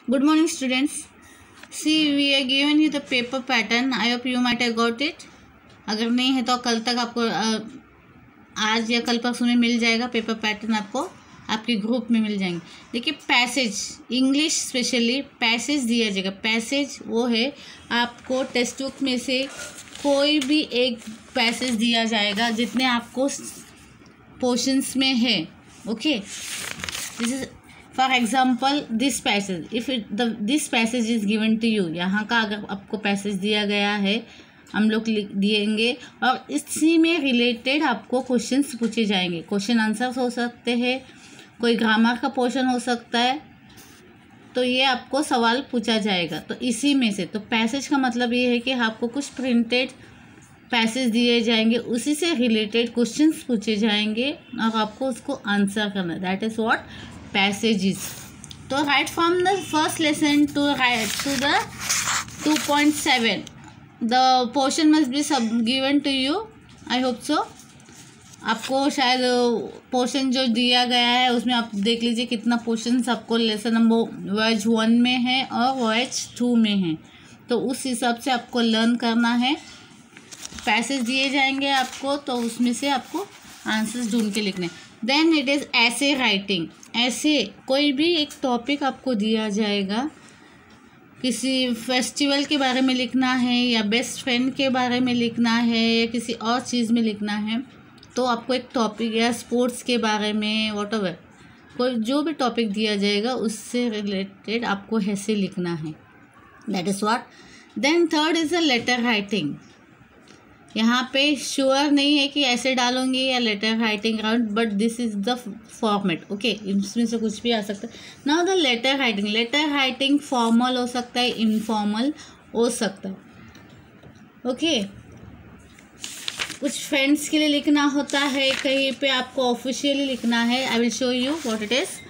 Good morning, students. See, we are given you the paper pattern. I hope you might have got it. अगर नहीं है तो कल तक आपको आज या कल परसों में मिल जाएगा पेपर पैटर्न, आपको आपके ग्रुप में मिल जाएंगे। देखिए, पैसेज इंग्लिश स्पेशली पैसेज दिया जाएगा। पैसेज वो है, आपको टेक्स्ट बुक में से कोई भी एक पैसेज दिया जाएगा जितने आपको पोर्शंस में है। Okay, this is for example this passage, if this passage is given to you. यहाँ का अगर आपको पैसेज दिया गया है, हम लोग लिख दिएंगे और इसी में रिलेटेड आपको क्वेश्चंस पूछे जाएंगे। क्वेश्चन आंसर्स हो सकते हैं, कोई ग्रामर का पोर्शन हो सकता है, तो ये आपको सवाल पूछा जाएगा। तो इसी में से, तो पैसेज का मतलब ये है कि आपको कुछ प्रिंटेड पैसेज दिए जाएंगे, उसी से रिलेटेड क्वेश्चंस पूछे जाएंगे और आपको उसको आंसर करना है। That is what passages. तो right from the first lesson to the 2.7 the portion must be सब given to you. I hope so. आपको शायद पोर्शन जो दिया गया है उसमें आप देख लीजिए कितना पोर्शन आपको लेसन नंबर वेज 1 में है और वेज 2 में है, तो उस हिसाब से आपको लर्न करना है। पैसेज दिए जाएंगे आपको, तो उसमें से आपको आंसर्स ढूंढ के लिखने। देन इट इज़ ऐसे राइटिंग। ऐसे कोई भी एक टॉपिक आपको दिया जाएगा, किसी फेस्टिवल के बारे में लिखना है या बेस्ट फ्रेंड के बारे में लिखना है या किसी और चीज़ में लिखना है, तो आपको एक टॉपिक या स्पोर्ट्स के बारे में व्हाटएवर कोई जो भी टॉपिक दिया जाएगा उससे रिलेटेड आपको ऐसे लिखना है। That is what. Then third is a letter writing. यहाँ पे श्योर नहीं है कि ऐसे डालूंगी या letter writing round, but this is the format. Okay, इसमें से कुछ भी आ सकता है। Now the letter writing. Letter writing formal हो सकता है, इनफॉर्मल हो सकता है। ओके, कुछ फ्रेंड्स के लिए लिखना होता है, कहीं पे आपको ऑफिशियली लिखना है। I will show you what it is.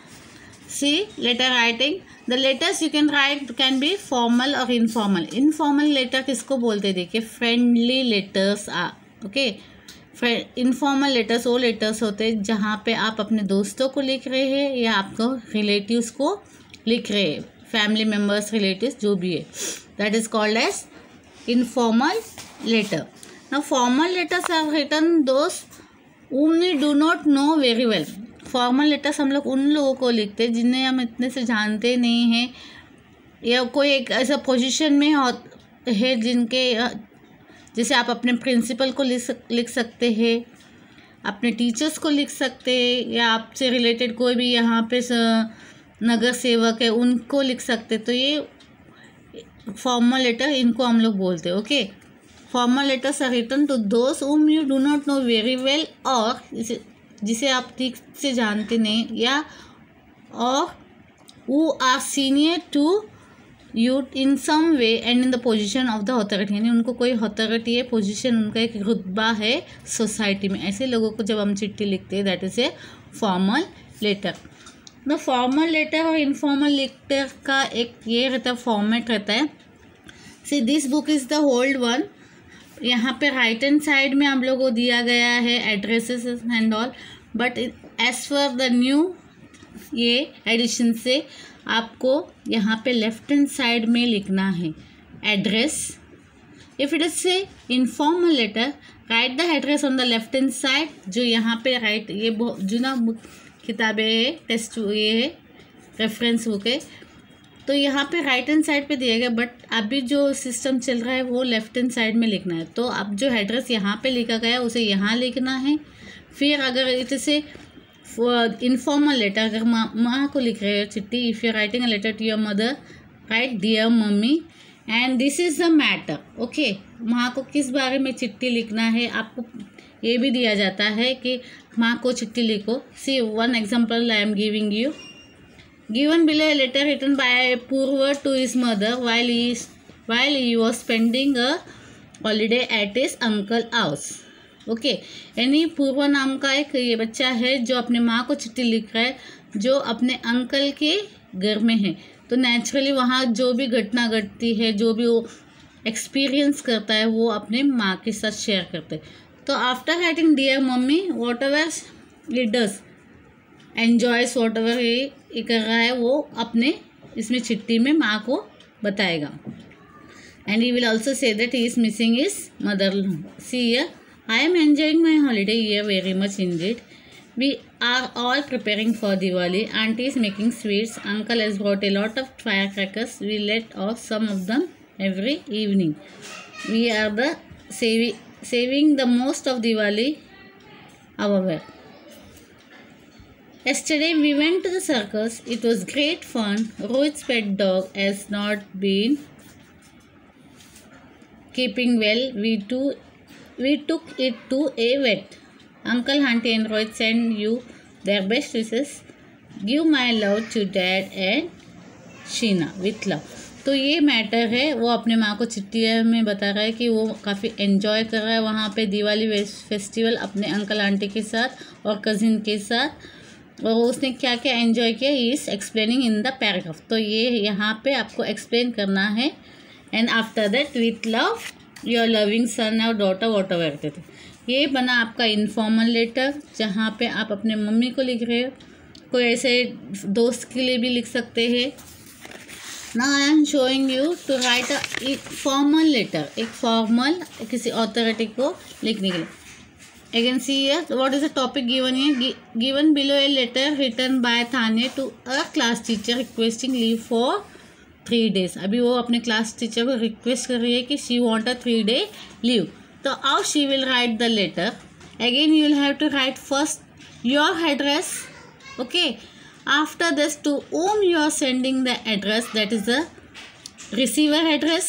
See letter writing, the letters you can write can be formal और इनफॉर्मल। इनफॉर्मल लेटर किसको बोलते हैं? देखिए, friendly letters are okay. Informal letters वो लेटर्स होते हैं जहाँ पे आप अपने दोस्तों को लिख रहे हैं या आपको रिलेटिव्स को लिख रहे हैं, फैमिली मेम्बर्स, रिलेटिव्स जो भी है। That is called as informal letter. Now formal letters are written those whom we do not know very well। Formal letters हम लोग उन लोगों को लिखते हैं जिन्हें हम इतने से जानते नहीं हैं, या कोई एक ऐसा पोजीशन में है जिनके, जैसे आप अपने प्रिंसिपल को लिख सकते हैं, अपने टीचर्स को लिख सकते हैं, या आपसे रिलेटेड कोई भी यहाँ पे नगर सेवक है उनको लिख सकते। तो ये फॉर्मल लेटर, इनको हम लोग बोलते हैं। Okay, formal letters are written to those whom you do not know very well, और जिसे आप ठीक से जानते नहीं, या और who are senior to you in some way and in the position of the authority। यानी उनको कोई अथॉरिटी है, पोजीशन, उनका एक रुतबा है सोसाइटी में। ऐसे लोगों को जब हम चिट्ठी लिखते हैं, that is a formal letter. The formal letter और इनफॉर्मल लेटर का एक ये रहता है, फॉर्मेट रहता है। See this book is the old one. यहाँ पे राइट हैंड साइड में हम लोग को दिया गया है addresses and all, but as per the new ये एडिशन से आपको यहाँ पे लेफ्ट हैंड साइड में लिखना है address. If it is say informal letter, write the address on the left hand side. जो यहाँ पे राइट, ये जो ना किताबें है, टेक्स्ट ये है, रेफरेंस बुक है, तो यहाँ पे राइट हैंड साइड पे दिया गया, बट अभी जो सिस्टम चल रहा है वो लेफ्ट हैंड साइड में लिखना है। तो अब जो एड्रेस यहाँ पे लिखा गया उसे यहाँ लिखना है। फिर अगर इसे इनफॉर्मल लेटर, अगर माँ को लिख रहे हो चिट्ठी, if you writing a letter to your mother, write dear mummy and this is the matter. Okay, माँ को किस बारे में चिट्ठी लिखना है, आपको ये भी दिया जाता है कि माँ को चिट्ठी लिखो। See one example I am giving you. Given below a letter written by Purva to his mother while he was spending a holiday at his uncle house। Okay, यानी पूर्वा नाम का एक ये बच्चा है जो अपने माँ को चिट्ठी लिख रहा है, जो अपने अंकल के घर में है। तो नेचुरली वहाँ जो भी घटना घटती है, जो भी वो एक्सपीरियंस करता है, वो अपने माँ के साथ शेयर करते हैं। तो after writing dear mummy whatever it does enjoys whatever ये कर रहा है, वो अपने इसमें चिट्ठी में माँ को बताएगा। And he will also say that he is missing his mother. See here, I am enjoying my holiday here very much Indeed. We are all preparing for Diwali. Auntie is making sweets. Uncle has brought a lot of firecrackers. We let off some of them every evening. We are the saving the most of Diwali however. Yesterday we went to the circus. It was great fun. Rohit's pet dog has not been keeping well. We took it to a vet. Uncle, Auntie and Rohit send you their best wishes. Give my love to Dad and Sheena with love. तो ये matter है, वो अपने माँ को चिट्ठी में बता रहा है कि वो काफ़ी एंजॉय कर रहा है वहाँ पे दिवाली फेस्टिवल अपने अंकल आंटी के साथ और कज़िन के साथ, और उसने क्या क्या एंजॉय किया he is explaining in the paragraph. तो ये यहाँ पे आपको एक्सप्लेन करना है। And after that with love your loving son और डॉटर वॉट एवर थे। ये बना आपका इनफॉर्मल लेटर, जहाँ पे आप अपने मम्मी को लिख रहे हो, कोई ऐसे दोस्त के लिए भी लिख सकते हैं। Now I am showing you to write a formal letter, एक फॉर्मल किसी अथॉरिटी को लिखने के लिए। Again see here what is the topic given here, given below a letter written by थाने to a class teacher requesting leave for 3 days। अभी वो अपने क्लास टीचर को रिक्वेस्ट कर रही है कि she want a 3 day leave. So how she will write the letter? Again you will have to write first your address, okay? After this, to whom you are sending the address, that is the receiver address.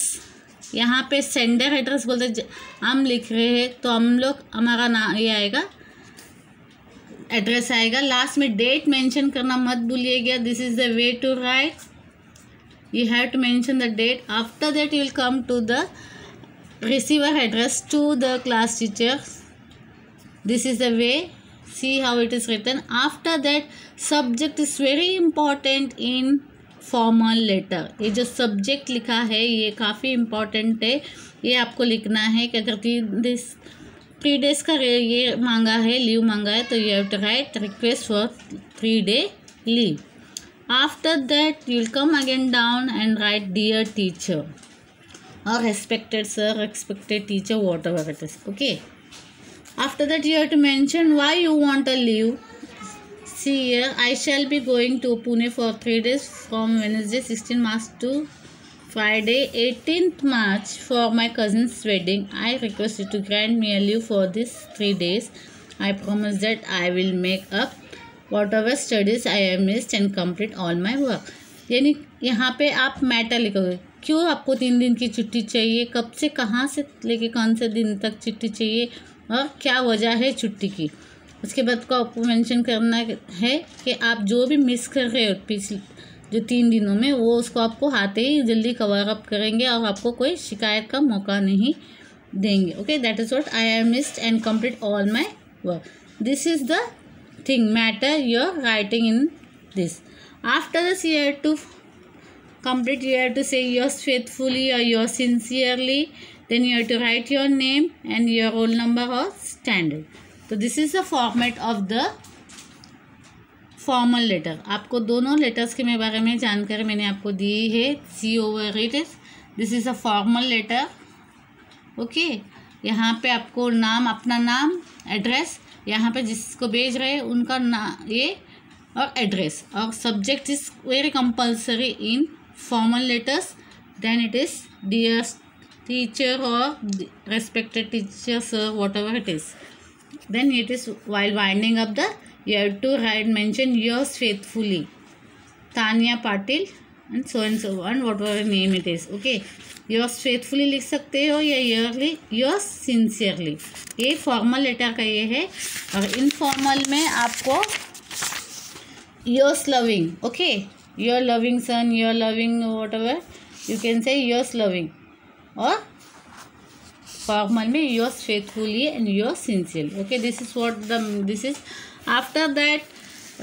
यहाँ पे sender address बोलते हम लिख रहे हैं तो हम लोग हमारा नाम ये आएगा, एड्रेस आएगा। लास्ट में डेट मेंशन करना मत भूलिएगा। This is the way to write, you have to mention the date. After that you will come to the receiver address to the class teacher. This is the way, see how it is written. After that subject is very important in formal letter। ये जो subject लिखा है ये काफ़ी important है, ये आपको लिखना है कि अगर 3 days का ये मांगा है, लीव मांगा है, तो you have to write request for 3 day leave. After that you will come again down and write dear teacher or respected sir, respected teacher, whatever it is, okay? After that you have to mention why you want a leave. See here, I shall be going to Pune for 3 days from Wednesday 16 March to Friday 18th March for my cousin's wedding. I request you to grant me a leave for these 3 days. I promise that I will make up whatever studies I have missed and complete all my work। यानी यहाँ पे आप matter लिखोगे, क्यों आपको 3 दिन की छुट्टी चाहिए, कब से कहाँ से लेके कौन से दिन तक छुट्टी चाहिए और क्या वजह है छुट्टी की। उसके बाद को आपको मेंशन करना है कि आप जो भी मिस कर रहे हो पिछले जो 3 दिनों में, वो उसको आपको आते ही जल्दी कवर अप करेंगे और आपको कोई शिकायत का मौका नहीं देंगे। Okay, that is what I have missed and complete all my work. This is the thing matter you are writing in this. After this you have to complete, you have to say yours faithfully or yours sincerely, then you have to write your name and your roll number or standard. So this is the format of the formal letter। आपको दोनों letters के बारे में जानकारी मैंने आपको दी है, see over it is, this is a formal letter, okay? यहाँ पे आपको नाम, अपना नाम, एड्रेस, यहाँ पे जिसको भेज रहे हैं उनका नाम ये और एड्रेस, और subject is very compulsory in formal letters. Then it is dear teacher और respected teacher sir, whatever it is. Then it is while winding up the you have to write mention yours faithfully Tania Patil and so and whatever name it is, okay? Yours faithfully लिख सकते हो या yours sincerely. ये formal letter का ये है। और informal में आपको yours loving, okay? Your loving son, your loving whatever, you can say yours loving, or formal में yours faithfully and yours sincerely, okay? This is what this is। After that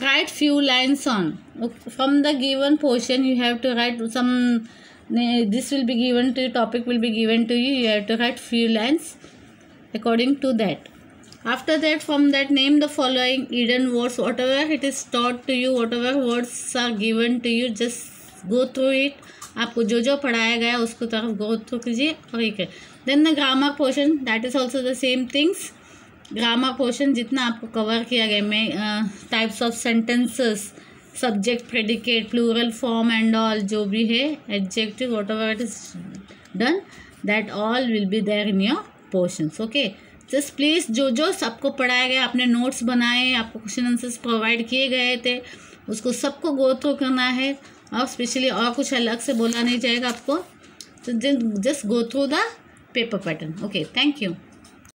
write few lines on, from the given portion you have to write some, this will be given to you, topic will be given to you, you have to write few lines according to that। After that, from that, name the following hidden words, whatever it is taught to you, whatever words are given to you, just go through it, आपको जो जो पढ़ाया गया उसको तरफ go through कीजिए और एक है। Then the grammar portion, that is also the same things. Grammar portion जितना आपको कवर किया गया, मैं types of sentences, subject, predicate, plural form and all, जो भी है adjective, whatever it is done, that all will be there in your portions. Okay, just please जो जो सबको पढ़ाया गया, आपने नोट्स बनाए, आपको क्वेश्चन आंसर्स प्रोवाइड किए गए थे, उसको सबको गो थ्रू करना है और स्पेशली और कुछ अलग से बोला नहीं जाएगा आपको। तो just go through the paper pattern. Okay, thank you.